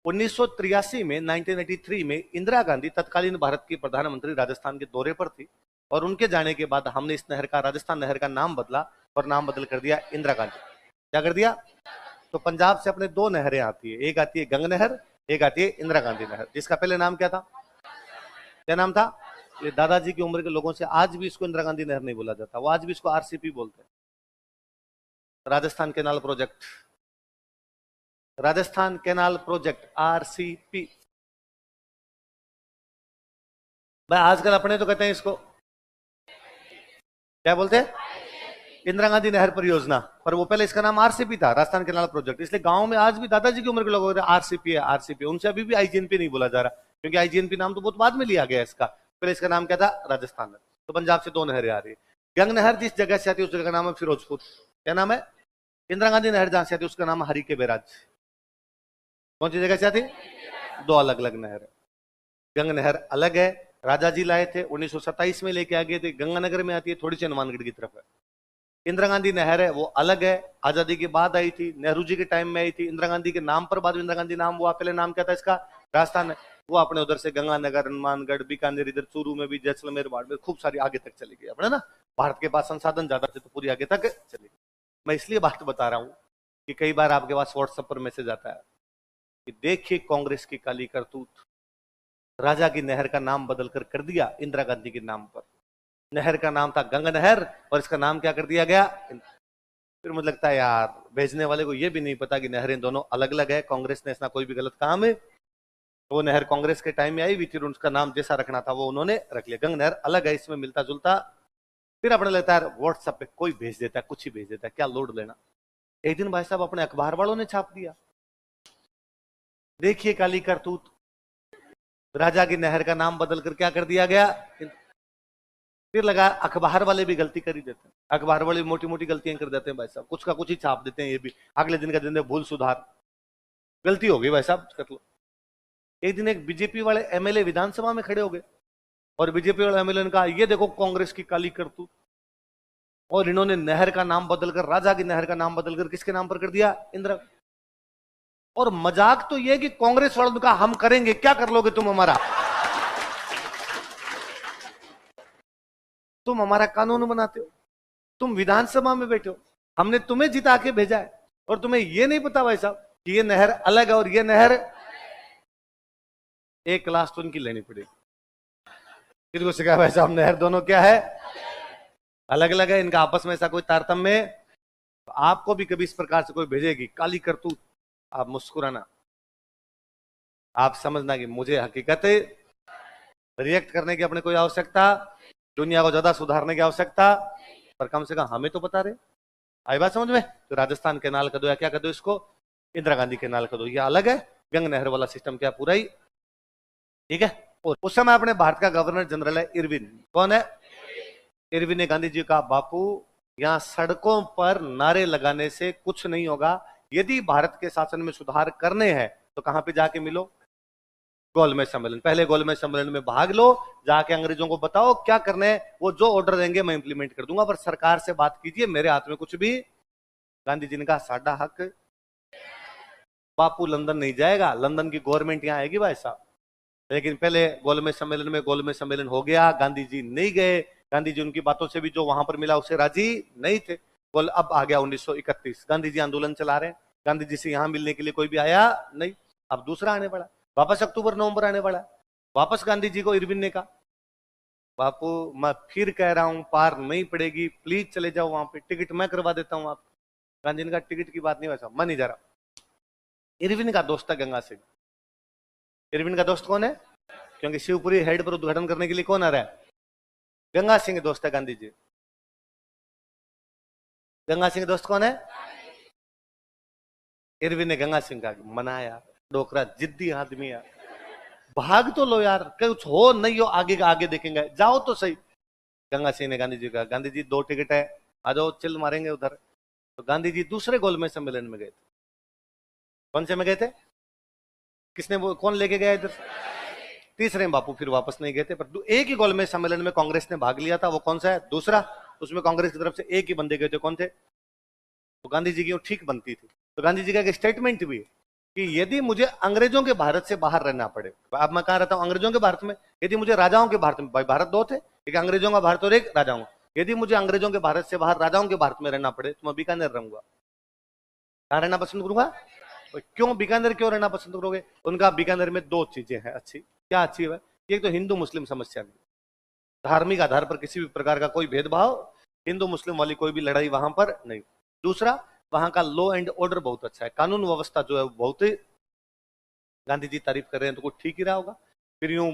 1983 में 1983 में इंदिरा गांधी तत्कालीन भारत की प्रधानमंत्री राजस्थान के दौरे पर थी और उनके जाने के बाद हमने इस नहर का राजस्थान नहर का नाम बदला और नाम बदल कर दिया इंदिरा गांधी। क्या कर दिया? तो पंजाब से अपने दो नहरें आती है, एक आती है गंग नहर, एक आती है इंदिरा गांधी नहर, जिसका पहले नाम क्या था? क्या नाम था? ये दादाजी की उम्र के लोगों से आज भी इसको इंदिरा गांधी नहर नहीं बोला जाता, वो आज भी इसको आरसीपी बोलते हैं, Rajasthan canal project, Rajasthan canal project RCP. भाई आजकल अपने तो कहते हैं इसको क्या बोलते हैं? इंदिरा गांधी नहर परियोजना, पर वो पहले इसका नाम आरसीपी था, राजस्थान कैनाल प्रोजेक्ट। इसलिए गांव में आज भी दादाजी की उम्र के लोग आरसीपी है आरसीपी, उनसे अभी भी आईजीएनपी नहीं बोला जा रहा, क्योंकि आईजीएनपी नाम तो बहुत बाद में लिया गया इसका, पहले इसका नाम क्या था? राजस्थान। तो पंजाब से दो नहरें आ रही है। गंग नहर जिस जगह से आती है उस जगह का नाम है फिरोजपुर, क्या नाम है? इंदिरा गांधी नहर जहां से आती है उसका नाम हरी के बैराज। कौन सी जगह से आती? दो अलग अलग नहर है। गंग नहर अलग है, राजा जी लाए थे 1927 में लेके आ गए थे, गंगानगर में आती है, थोड़ी सी हनुमानगढ़ की तरफ है। इंदिरा गांधी नहर है वो अलग है, आजादी के बाद आई थी, नेहरू जी के टाइम में आई थी, इंदिरा गांधी के नाम पर बाद में इंदिरा गांधी नाम हुआ, पहले नाम क्या था इसका? राजस्थान है। वो अपने उधर से गंगानगर, हनुमानगढ़, बीकानेर, इधर चूरू में भी, जैसलमेर, बाड़मेर, खूब सारी आगे तक चली गई अपने ना, भारत के पास संसाधन ज्यादा थे तो पूरी आगे तक चली गई। मैं इसलिए बात बता रहा हूं कि कई बार आपके पास व्हाट्सएप पर मैसेज आता है कि देखिए कांग्रेस की काली करतूत, राजा की नहर का नाम बदलकर कर दिया इंदिरा गांधी के नाम पर। नहर का नाम था गंग नहर और इसका नाम क्या कर दिया गया? फिर मुझे लगता है यार भेजने वाले को यह भी नहीं पता कि नहरें दोनों अलग अलग है, कांग्रेस ने ऐसा कोई भी गलत काम है, तो वो नहर कांग्रेस के टाइम में आई हुई थी, उसका नाम जैसा रखना था वो उन्होंने रख लिया। गंग नहर अलग है, इसमें मिलता जुलता। फिर अपने लगता है व्हाट्सएप पे कोई भेज देता है, कुछ ही भेज देता है, क्या लोड लेना। एक दिन भाई साहब अपने अखबार वालों ने छाप दिया, देखिए काली करतूत, राजा की नहर का नाम बदलकर क्या कर दिया गया। फिर लगा अखबार वाले भी गलती कर ही देते हैं, अखबार वाले मोटी मोटी गलतियां कर देते हैं भाई साहब, कुछ का कुछ ही छाप देते हैं, ये भी अगले दिन का दिन भूल सुधार, गलती हो गई भाई साहब कर लो। एक दिन एक बीजेपी वाले एमएलए विधानसभा में खड़े हो गए और बीजेपी वाले एमएलए ने कहा ये देखो कांग्रेस की काली करतूत, और इन्होंने नहर का नाम बदलकर, राजा की नहर का नाम बदलकर किसके नाम पर कर दिया? इंदिरा। और मजाक तो यह कि कांग्रेस वालों ने कहा हम करेंगे, क्या कर लोगे तुम हमारा? तुम हमारा कानून बनाते हो, तुम विधानसभा में बैठे हो, हमने तुम्हें जिता के भेजा है और तुम्हें यह नहीं पता भाई साहब कि ये नहर अलग है और ये नहर एक क्लास तो उनकी लेनी पड़ेगी। फिर को सिखाया भाई साहब नहर दोनों क्या है? अलग अलग है, इनका आपस में ऐसा कोई तारतम्य। तो आपको भी कभी इस प्रकार से कोई भेजेगी काली करतूत, आप मुस्कुराना, आप समझना कि मुझे हकीकत रिएक्ट करने की अपने कोई आवश्यकता, दुनिया को ज्यादा सुधारने की आवश्यकता, पर कम से कम हमें तो बता रहे। आई बात समझ में? तो राजस्थान कैनाल कर दो या क्या कर दो, इसको इंदिरा गांधी कैनाल कर दो, ये अलग है, गंग नहर वाला सिस्टम क्या पूरा ही ठीक है। और उस समय अपने भारत का गवर्नर जनरल है इरविन। कौन है? इरविन ने गांधी जी का बापू यहां सड़कों पर नारे लगाने से कुछ नहीं होगा, यदि भारत के शासन में सुधार करने हैं तो कहां पे जाके मिलो? गोलमेज सम्मेलन। पहले गोलमेज सम्मेलन में भाग लो, जाके अंग्रेजों को बताओ क्या करने है, वो जो ऑर्डर देंगे मैं इंप्लीमेंट कर दूंगा, पर सरकार से बात कीजिए, मेरे हाथ में कुछ भी। गांधी जी ने कहा साडा हक, बापू लंदन नहीं जाएगा, लंदन की गवर्नमेंट यहां आएगी भाई साहब। लेकिन पहले गोलमेज सम्मेलन हो गया, गांधी जी नहीं गए, गांधी जी उनकी बातों से भी जो वहां पर मिला उससे राजी नहीं थे। अब आ गया 1931, गांधी जी आंदोलन चला रहे हैं, गांधी जी से यहां मिलने के लिए कोई भी आया नहीं। अब दूसरा आने पड़ा, वापस अक्टूबर नवंबर आने पड़ा, वापस गांधी जी को इरविन ने कहा बापू मैं फिर कह रहा हूं पार नहीं पड़ेगी, प्लीज चले जाओ वहां पे, टिकट मैं करवा देता हूं आप। गांधी ने कहा टिकट की बात नहीं वैसा, मैं नहीं जा रहा। इरविन का दोस्त था गंगा सिंह। इरविन का दोस्त कौन है? क्योंकि शिवपुरी हेड पर उद्घाटन करने के लिए कौन आ रहा है? गंगा सिंह दोस्त है गांधी जी। गंगा सिंह दोस्त कौन है? इरविन ने गंगा सिंह का मनाया, डोकरा जिद्दी आदमी है, भाग तो लो यार, कुछ हो नहीं हो आगे का आगे देखेंगे, जाओ तो सही। गंगा सिंह ने गांधी जी कहा गांधी जी 2 टिकट है, आ जाओ चिल मारेंगे उधर। तो गांधी जी दूसरे गोलमेज सम्मेलन में गए थे। कौन से में गए थे? किसने कौन लेके गया इधर? तीसरे में बापू फिर वापस नहीं गए थे, पर एक ही गोलमेज सम्मेलन में कांग्रेस ने भाग लिया था, वो कौन सा है? दूसरा। उसमें कांग्रेस की तरफ से एक ही बंदे गए थे, कौन थे? तो गांधी जी की ठीक बनती थी। तो गांधी जी का एक स्टेटमेंट भी है, कि यदि मुझे अंग्रेजों के भारत से बाहर रहना पड़े, अब मैं कहां रहता हूं, अंग्रेजों के भारत में, यदि मुझे राजाओं के भारत में, भाई भारत दो थे, एक अंग्रेजों का भारत और एक राजाओं, यदि मुझे अंग्रेजों के भारत से बाहर राजाओं के भारत में रहना पड़े तो मैं बीकानेर रहूंगा। कहां रहना पसंद करूंगा? क्यों बीकानेर क्यों रहना पसंद करोगे? उनका बीकानेर में दो चीजें हैं अच्छी। क्या अच्छी है? एक तो हिंदू मुस्लिम समस्या नहीं, धार्मिक आधार पर किसी भी प्रकार का कोई भेदभाव, हिंदू मुस्लिम वाली कोई भी लड़ाई वहां पर नहीं। दूसरा, वहां का लॉ एंड ऑर्डर बहुत अच्छा है, कानून व्यवस्था जो है बहुत ही, गांधी जी तारीफ कर रहे हैं तो कुछ ठीक ही रहा होगा। फिर यूं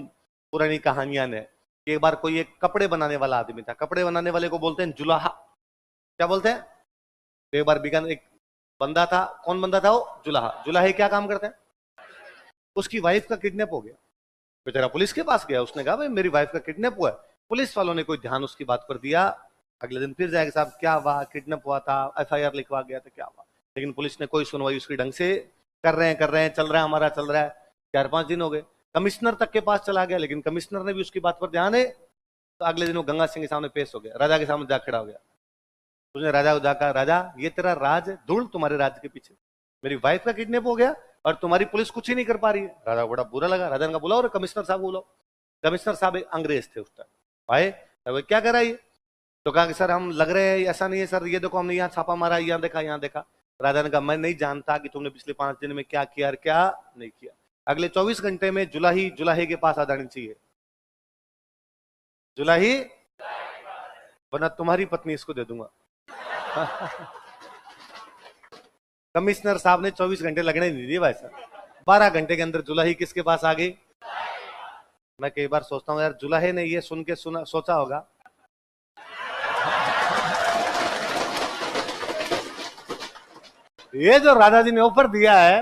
पुरानी कहानियां ने, एक बार कोई एक कपड़े बनाने वाला आदमी था, कपड़े बनाने वाले को बोलते हैं जुलाहा। क्या बोलते हैं? तो एक बार बीकानेर एक बंदा था, कौन बंदा था वो? जुलाहा। जुलाहे क्या काम करते हैं? उसकी वाइफ का किडनैप हो गया, बेचारा पुलिस के पास गया, उसने कहा भाई मेरी वाइफ का किडनैप हुआ है। पुलिस वालों ने कोई ध्यान उसकी बात पर दिया, अगले दिन फिर जाएगा, साहब क्या हुआ? किडनैप हुआ था, एफआईआर लिखवा गया था, क्या हुआ? लेकिन पुलिस ने कोई सुनवाई उसकी ढंग से कर रहे हैं, चल रहा है, हमारा चल रहा है। 4-5 दिन हो गए, कमिश्नर तक के पास चला गया, लेकिन कमिश्नर ने भी उसकी बात पर ध्यान है। तो अगले दिन वो गंगा सिंह के सामने पेश हो गया, राजा के सामने जा खड़ा हो गया। उसने राजा को जाकर, राजा ये तेरा राज है, धूल तुम्हारे राज्य के पीछे, मेरी वाइफ का किडनैप हो गया और तुम्हारी पुलिस कुछ ही नहीं कर पा रही है। राजा को बड़ा बुरा लगा, राजा ने कहा बुलाओ, और कमिश्नर साहब को बुलाओ। कमिश्नर साहब एक अंग्रेज थे उस टाइम, आए तो क्या करा ये? तो कहा कि सर हम लग रहे हैं, ऐसा नहीं है सर, ये देखो हमने यहाँ छापा मारा, यहाँ देखा, यहाँ देखा। राजा ने कहा मैं नहीं जानता कि तुमने पिछले 5 दिन में क्या किया और क्या नहीं किया। अगले 24 घंटे में जुलाही जुलाहे के पास आ जानी चाहिए, जुलाही, वरना तुम्हारी पत्नी इसको दे दूंगा। कमिश्नर साहब ने 24 घंटे लगने नहीं दिए भाई साहब, 12 घंटे के अंदर जुलाही किसके पास आ गई? मैं कई बार सोचता हूँ यार, जुलाहे ने ये सुन के सोचा होगा ये जो राजा जी ने ऑफर दिया है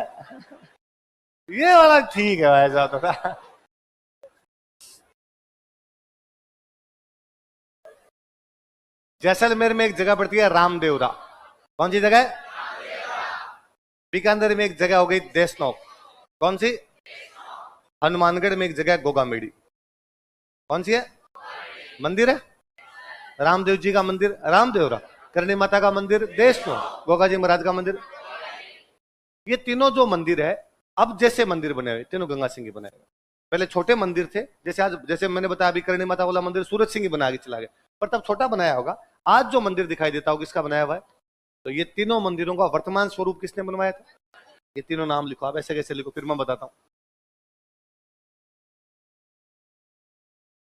ये वाला ठीक है भाई साहब। तो जैसलमेर में एक जगह पड़ती है रामदेवरा, कौन सी जगह है? बीकानेर में एक जगह हो गई देशनोक, कौन सी? हनुमानगढ़ में एक जगह गोगामेड़ी, कौन सी है? मंदिर है रामदेव जी का मंदिर रामदेवरा, करणी माता का मंदिर देशनोक, गोगा जी महाराज का मंदिर। ये तीनों जो मंदिर है, अब जैसे मंदिर बने हुए तीनों गंगा सिंह बनाए हुए। पहले छोटे मंदिर थे, जैसे आज, जैसे मैंने बताया अभी करणी माता वाला मंदिर सूरज सिंह बना के चला गया, पर तब छोटा बनाया होगा। आज जो मंदिर दिखाई देता होगा किसका बनाया हुआ है? तो ये तीनों मंदिरों का वर्तमान स्वरूप किसने बनवाया था? ये तीनों नाम लिखो आप, ऐसे कैसे लिखो फिर मैं बताता हूँ।